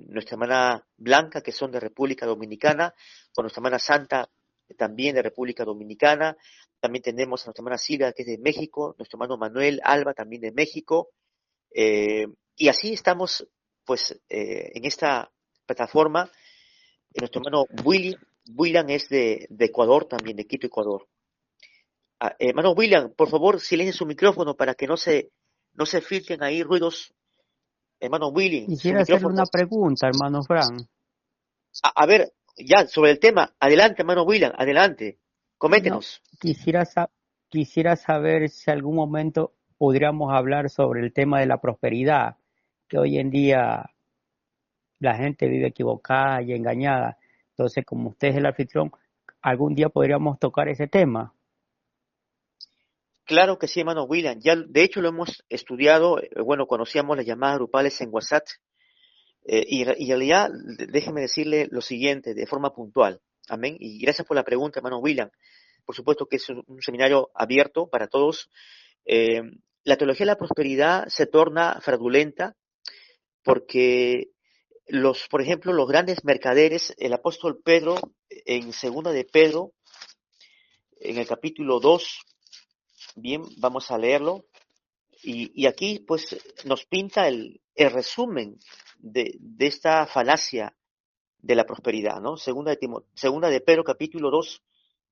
nuestra hermana Blanca, que son de República Dominicana, con nuestra hermana Santa, también de República Dominicana. También tenemos a nuestra hermana Silvia, que es de México, nuestro hermano Manuel Alba, también de México. Y así estamos, pues, en esta plataforma. Nuestro hermano William es de Ecuador, también de Quito, Ecuador. Hermano William, por favor, silencie su micrófono para que no se filtren ahí ruidos. Hermano William, su Quisiera hacerle micrófono. una pregunta, hermano Fran. A ver, ya, sobre el tema. Adelante, hermano William, adelante. No, Coméntenos. quisiera saber si algún momento podríamos hablar sobre el tema de la prosperidad, que hoy en día la gente vive equivocada y engañada. Entonces, como usted es el anfitrión, algún día podríamos tocar ese tema. Claro que sí, hermano William. Ya, de hecho, lo hemos estudiado. Bueno, conocíamos las llamadas grupales en WhatsApp. Y en realidad, déjeme decirle lo siguiente, de forma puntual. Amén. Y gracias por la pregunta, hermano William. Por supuesto que es un seminario abierto para todos. Eh, la teología de la prosperidad se torna fraudulenta porque por ejemplo, los grandes mercaderes, el apóstol Pedro, en segunda de Pedro, en el capítulo 2, bien, vamos a leerlo, y aquí pues nos pinta el resumen de esta falacia de la prosperidad, ¿no? Segunda de Pedro, capítulo 2,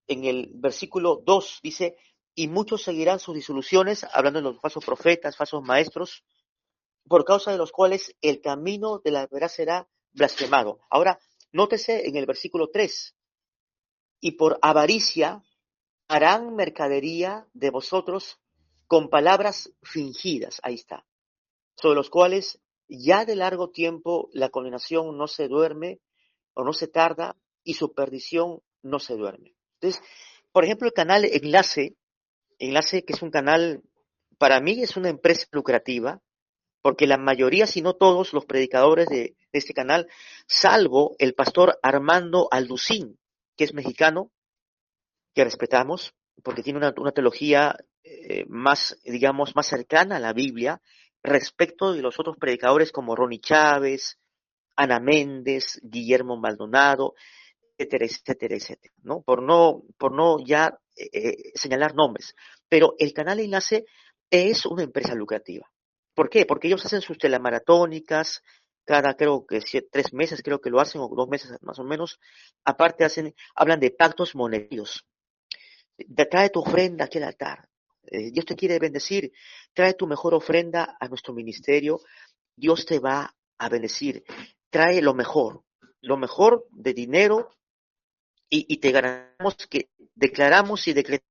en el versículo 2 dice, y muchos seguirán sus disoluciones, hablando de los falsos profetas, falsos maestros, por causa de los cuales el camino de la verdad será blasfemado. Ahora, nótese en el versículo 3, y por avaricia harán mercadería de vosotros con palabras fingidas, ahí está, sobre los cuales ya de largo tiempo la condenación no se duerme o no se tarda y su perdición no se duerme. Entonces, por ejemplo, el canal Enlace que es un canal, para mí es una empresa lucrativa, porque la mayoría, si no todos, los predicadores de este canal, salvo el pastor Armando Alducín, que es mexicano, que respetamos, porque tiene una teología más, digamos, más cercana a la Biblia, respecto de los otros predicadores como Ronnie Chávez, Ana Méndez, Guillermo Maldonado, etcétera, etcétera, etcétera, ¿no? Por no ya señalar nombres. Pero el canal Enlace es una empresa lucrativa. ¿Por qué? Porque ellos hacen sus telemaratónicas, creo que 3 meses, creo que lo hacen, o 2 meses más o menos. Aparte hablan de pactos monetarios. Trae tu ofrenda aquí al altar. Dios te quiere bendecir. Trae tu mejor ofrenda a nuestro ministerio. Dios te va a bendecir. Trae lo mejor de dinero, y te garantizamos que declaramos y decretamos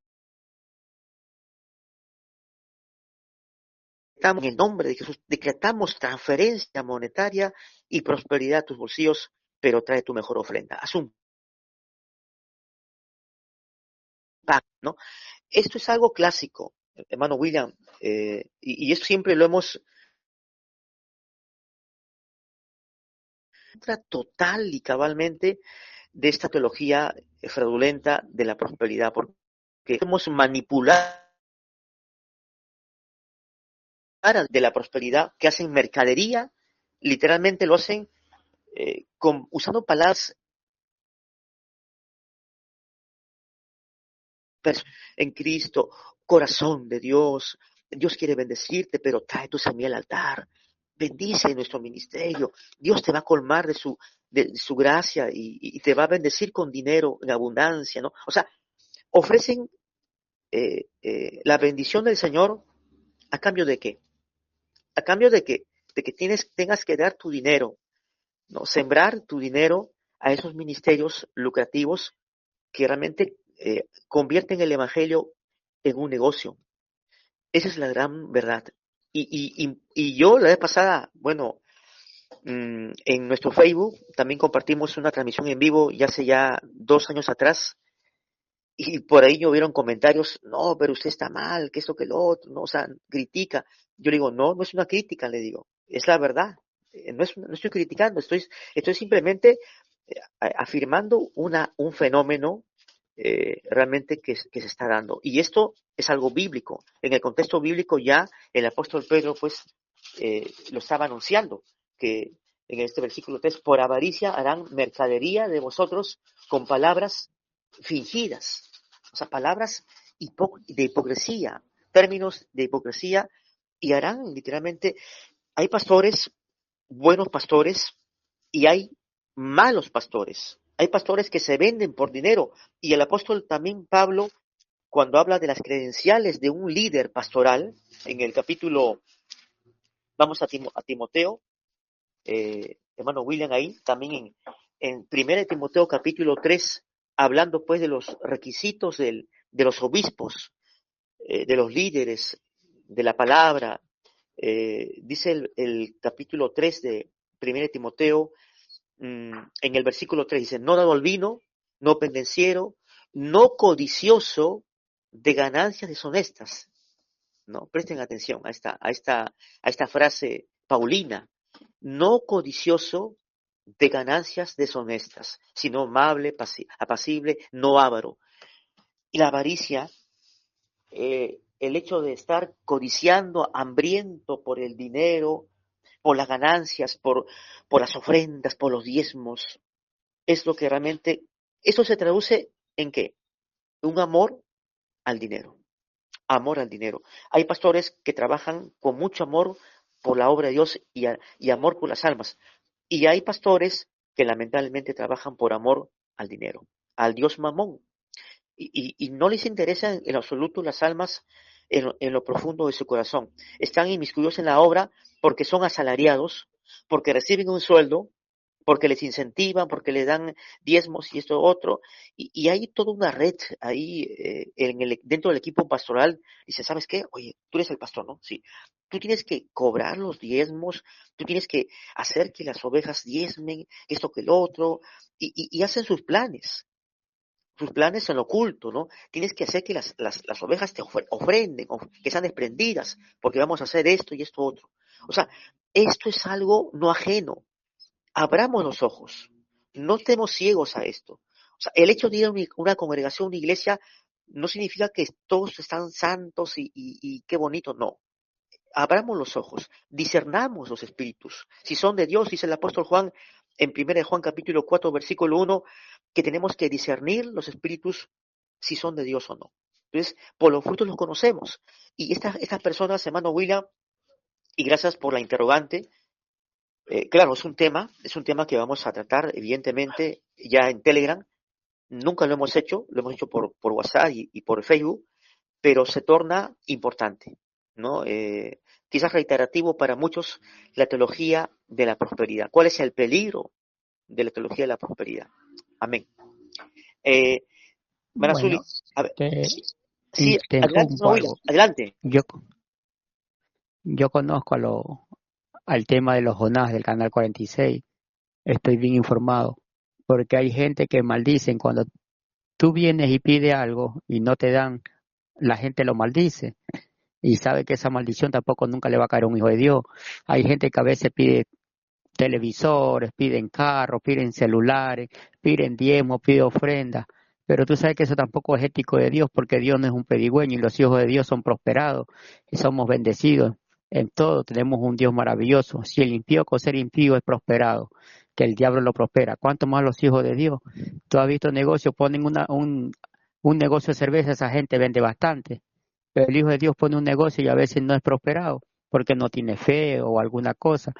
en el nombre de Jesús, decretamos transferencia monetaria y prosperidad a tus bolsillos, pero trae tu mejor ofrenda. Haz un ¡pam! ¿No? Esto es algo clásico, hermano William, y esto siempre lo hemos total y cabalmente de esta teología fraudulenta de la prosperidad, porque queremos manipular de la prosperidad, que hacen mercadería, literalmente lo hacen usando palabras en Cristo, corazón de Dios. Dios quiere bendecirte, pero trae tu semilla al altar. Bendice nuestro ministerio. Dios te va a colmar de su gracia y te va a bendecir con dinero en abundancia, ¿no? O sea, ofrecen la bendición del Señor a cambio de qué? A cambio de que tengas que dar tu dinero, ¿no? Sembrar tu dinero a esos ministerios lucrativos que realmente convierten el evangelio en un negocio. Esa es la gran verdad. Y yo la vez pasada, bueno, en nuestro Facebook también compartimos una transmisión en vivo ya hace ya 2 años atrás, y por ahí llovieron comentarios, no, pero usted está mal, que esto, que lo otro, no, o sea, critica. Yo le digo, no, no es una crítica, le digo, es la verdad. No estoy criticando, estoy simplemente afirmando un fenómeno realmente que se está dando. Y esto es algo bíblico. En el contexto bíblico ya el apóstol Pedro pues lo estaba anunciando, que en este versículo 3, por avaricia harán mercadería de vosotros con palabras fingidas. O sea, palabras de hipocresía, términos de hipocresía, y harán literalmente, hay pastores, buenos pastores, y hay malos pastores. Hay pastores que se venden por dinero, y el apóstol también Pablo, cuando habla de las credenciales de un líder pastoral, en el capítulo, vamos a Timoteo, hermano William ahí, también en 1 Timoteo capítulo 3, hablando pues de los requisitos de los obispos, de los líderes, de la palabra, dice el capítulo 3 de 1 Timoteo, en el versículo 3, dice, no dado al vino, no pendenciero, no codicioso de ganancias deshonestas. No, presten atención a esta frase paulina, no codicioso de ganancias deshonestas, sino amable, apacible, no avaro. Y la avaricia, el hecho de estar codiciando, hambriento por el dinero, por las ganancias, por las ofrendas, por los diezmos, es lo que realmente, eso se traduce en ¿qué? Un amor al dinero. Amor al dinero. Hay pastores que trabajan con mucho amor por la obra de Dios y amor por las almas. Y hay pastores que lamentablemente trabajan por amor al dinero, al Dios mamón. Y no les interesa en absoluto las almas en lo profundo de su corazón. Están inmiscuidos en la obra porque son asalariados, porque reciben un sueldo, porque les incentivan, porque le dan diezmos y esto otro, y hay toda una red ahí dentro del equipo pastoral. Dice, ¿sabes qué? Oye, tú eres el pastor, ¿no? Sí. Tú tienes que cobrar los diezmos, tú tienes que hacer que las ovejas diezmen, esto que el otro, y hacen sus planes en lo oculto, ¿no? Tienes que hacer que las ovejas te ofrenden, que sean desprendidas, porque vamos a hacer esto y esto otro. O sea, esto es algo no ajeno. Abramos los ojos, no estemos ciegos a esto. O sea, el hecho de ir a una congregación, una iglesia, no significa que todos están santos y qué bonito, no. Abramos los ojos, discernamos los espíritus. Si son de Dios, dice el apóstol Juan en 1 Juan capítulo 4, versículo 1, que tenemos que discernir los espíritus si son de Dios o no. Entonces, por los frutos los conocemos. Y estas personas, hermano William, y gracias por la interrogante, claro, es un tema que vamos a tratar, evidentemente, ya en Telegram. Nunca lo hemos hecho por WhatsApp y por Facebook, pero se torna importante, ¿no? Quizás reiterativo para muchos la teología de la prosperidad. ¿Cuál es el peligro de la teología de la prosperidad? Amén. Manazuli, Bueno, a ver, te sí, adelante, interrumpo no, William, algo. adelante. Yo conozco al tema de los Jonás del Canal 46. Estoy bien informado, porque hay gente que maldicen cuando tú vienes y pides algo y no te dan, la gente lo maldice y sabe que esa maldición tampoco nunca le va a caer a un hijo de Dios. Hay gente que a veces pide televisores, piden carros, piden celulares, piden diezmos, piden ofrendas, pero tú sabes que eso tampoco es ético de Dios, porque Dios no es un pedigüeño y los hijos de Dios son prosperados y somos bendecidos en todo. Tenemos un Dios maravilloso. Si el impío con ser impío es prosperado, que el diablo lo prospera, ¿cuánto más los hijos de Dios? Tú has visto negocios, ponen un negocio de cerveza, esa gente vende bastante, pero el hijo de Dios pone un negocio y a veces no es prosperado porque no tiene fe o alguna cosa.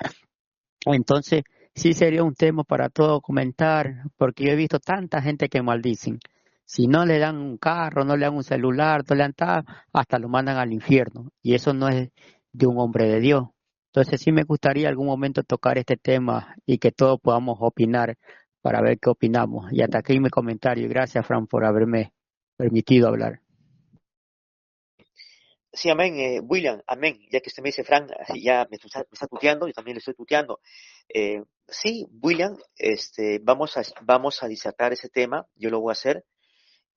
Entonces, sí sería un tema para todo comentar, porque yo he visto tanta gente que maldicen. Si no le dan un carro, no le dan un celular, no le dan hasta lo mandan al infierno. Y eso no es de un hombre de Dios. Entonces, sí me gustaría algún momento tocar este tema y que todos podamos opinar para ver qué opinamos. Y hasta aquí mi comentario. Y gracias, Fran, por haberme permitido hablar. Sí, amén, William, amén. Ya que usted me dice, Frank, ya me está tuteando, yo también le estoy tuteando. Sí, William, vamos a disertar ese tema, yo lo voy a hacer,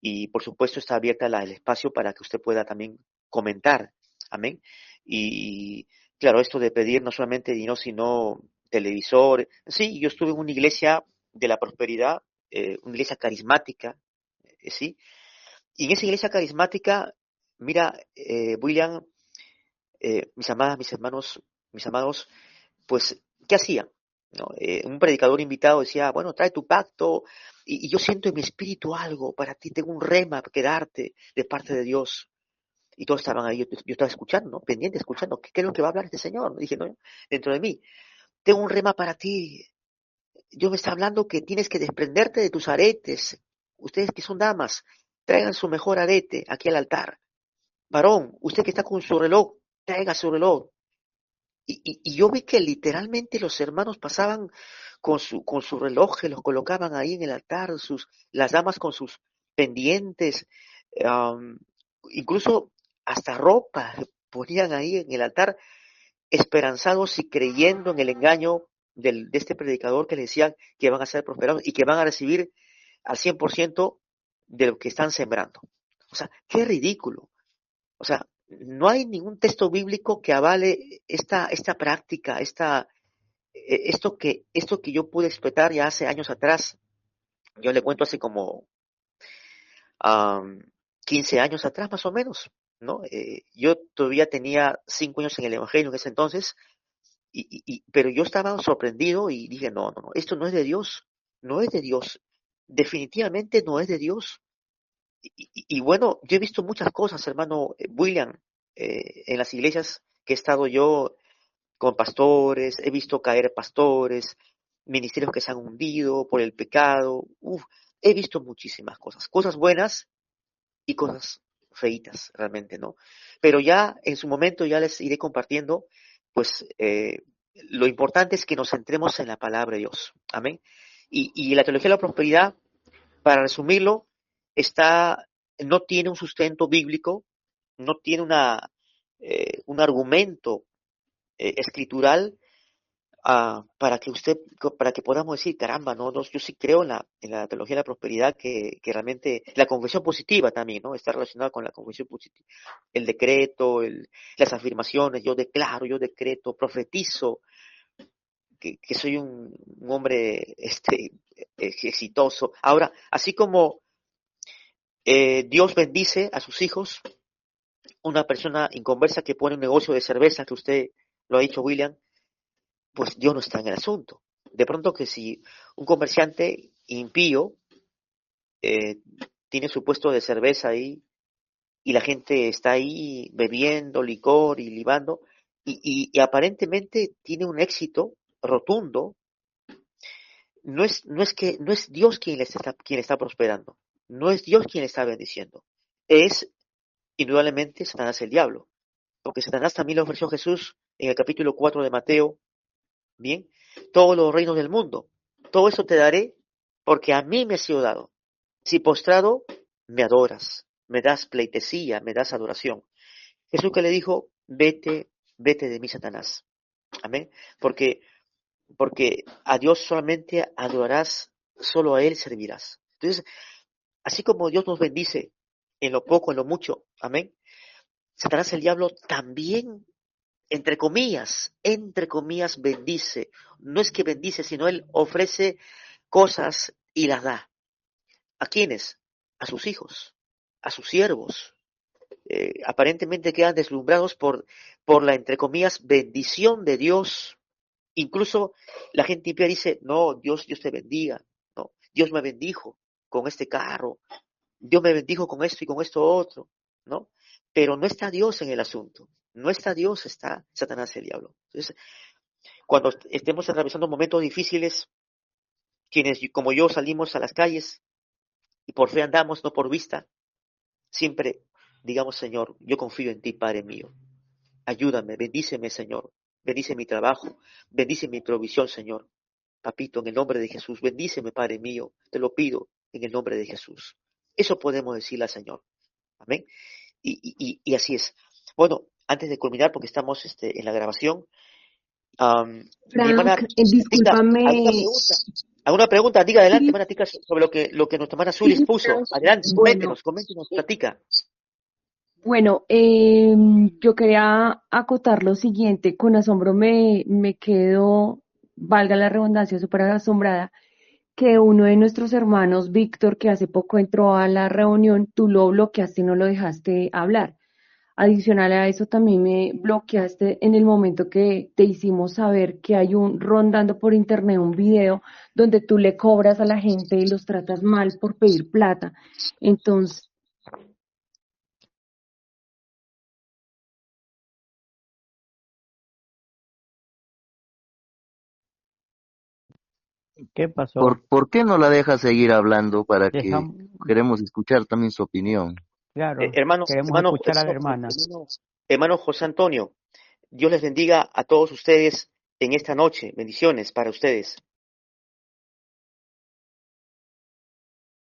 y por supuesto está abierta el espacio para que usted pueda también comentar, amén. Y claro, esto de pedir no solamente dinero, sino televisor. Sí, yo estuve en una iglesia de la prosperidad, una iglesia carismática, sí, y en esa iglesia carismática, mira, William, mis amadas, mis amados, pues, ¿qué hacían? ¿No? Un predicador invitado decía, bueno, trae tu pacto, y yo siento en mi espíritu algo para ti, tengo un rema que darte de parte de Dios. Y todos estaban ahí, yo estaba escuchando, ¿no? Pendiente, escuchando, ¿qué es lo que va a hablar este Señor? Dije, no, dentro de mí, tengo un rema para ti. Dios me está hablando que tienes que desprenderte de tus aretes. Ustedes que son damas, traigan su mejor arete aquí al altar. Varón, usted que está con su reloj, traiga su reloj. Y yo vi que literalmente los hermanos pasaban con su reloj, los colocaban ahí en el altar, las damas con sus pendientes, am, incluso hasta ropa ponían ahí en el altar, esperanzados y creyendo en el engaño de este predicador que les decía que van a ser prosperados y que van a recibir al 100% de lo que están sembrando. O sea, qué ridículo. O sea, no hay ningún texto bíblico que avale esta práctica, esto que yo pude explotar ya hace años atrás. Yo le cuento hace como um, 15 años atrás más o menos, ¿no? Yo todavía tenía 5 años en el Evangelio en ese entonces, pero yo estaba sorprendido y dije, no, esto no es de Dios, no es de Dios, definitivamente no es de Dios. Y bueno, yo he visto muchas cosas, hermano William, en las iglesias que he estado yo con pastores, he visto caer pastores, ministerios que se han hundido por el pecado, he visto muchísimas cosas, cosas buenas y cosas feitas realmente, ¿no? Pero ya en su momento ya les iré compartiendo, pues lo importante es que nos centremos en la palabra de Dios, amén. Y la teología de la prosperidad, para resumirlo, no tiene un sustento bíblico, no tiene un argumento escritural para que podamos decir, caramba, no, yo sí creo en la teología de la prosperidad que realmente, la confesión positiva también, ¿no? Está relacionada con la confesión positiva, el decreto, las afirmaciones, yo declaro, yo decreto, profetizo que soy un hombre exitoso. Ahora, así como Dios bendice a sus hijos, una persona inconversa que pone un negocio de cerveza, que usted lo ha dicho, William, pues Dios no está en el asunto. De pronto que si un comerciante impío eh, tiene su puesto de cerveza ahí y la gente está ahí bebiendo licor y libando y aparentemente tiene un éxito rotundo, no es Dios quien le está prosperando, no es Dios quien le está bendiciendo, es indudablemente Satanás el diablo, porque Satanás también le ofreció a Jesús en el capítulo 4 de Mateo, bien, todos los reinos del mundo, todo eso te daré porque a mí me ha sido dado. Si postrado me adoras, me das pleitesía, me das adoración. Jesús que le dijo, vete de mí, Satanás. Amén. Porque a Dios solamente adorarás, solo a Él servirás. Entonces, Así como Dios nos bendice en lo poco, en lo mucho, amén. Satanás, el diablo, también, entre comillas, bendice. No es que bendice, sino él ofrece cosas y las da. ¿A quiénes? A sus hijos, a sus siervos. Aparentemente quedan deslumbrados por la, entre comillas, bendición de Dios. Incluso la gente impía dice, no, Dios te bendiga. No, Dios me bendijo con este carro. Dios me bendijo con esto y con esto otro, ¿no? Pero no está Dios en el asunto. No está Dios, está Satanás, el diablo. Entonces, cuando estemos atravesando momentos difíciles, quienes como yo salimos a las calles y por fe andamos, no por vista, siempre digamos, Señor, yo confío en ti, Padre mío. Ayúdame, bendíceme, Señor. Bendice mi trabajo, bendice mi provisión, Señor. Papito, en el nombre de Jesús, bendíceme, Padre mío. Te lo pido en el nombre de Jesús. Eso podemos decirle al Señor. Amén. Y así es. Bueno, antes de culminar, porque estamos en la grabación, mi hermana Frank, Tica, discúlpame. ¿alguna pregunta? Diga adelante, Sí, hermana Tica, sobre lo que nuestra hermana Zuli sí, expuso. Frank. Adelante, Bueno, coméntenos, platica. bueno, yo quería acotar lo siguiente. Con asombro me quedo, valga la redundancia, súper asombrada, que uno de nuestros hermanos, Víctor, que hace poco entró a la reunión, tú lo bloqueaste y no lo dejaste hablar. Adicional a eso, también me bloqueaste en el momento que te hicimos saber que hay rondando por internet un video donde tú le cobras a la gente y los tratas mal por pedir plata. Entonces, ¿Qué pasó? ¿Por qué no la deja seguir hablando para que Dejamos, queremos escuchar también su opinión? claro, Hermano, queremos hermano, escuchar a la hermana. hermano José Antonio, Dios les bendiga a todos ustedes en esta noche. Bendiciones para ustedes.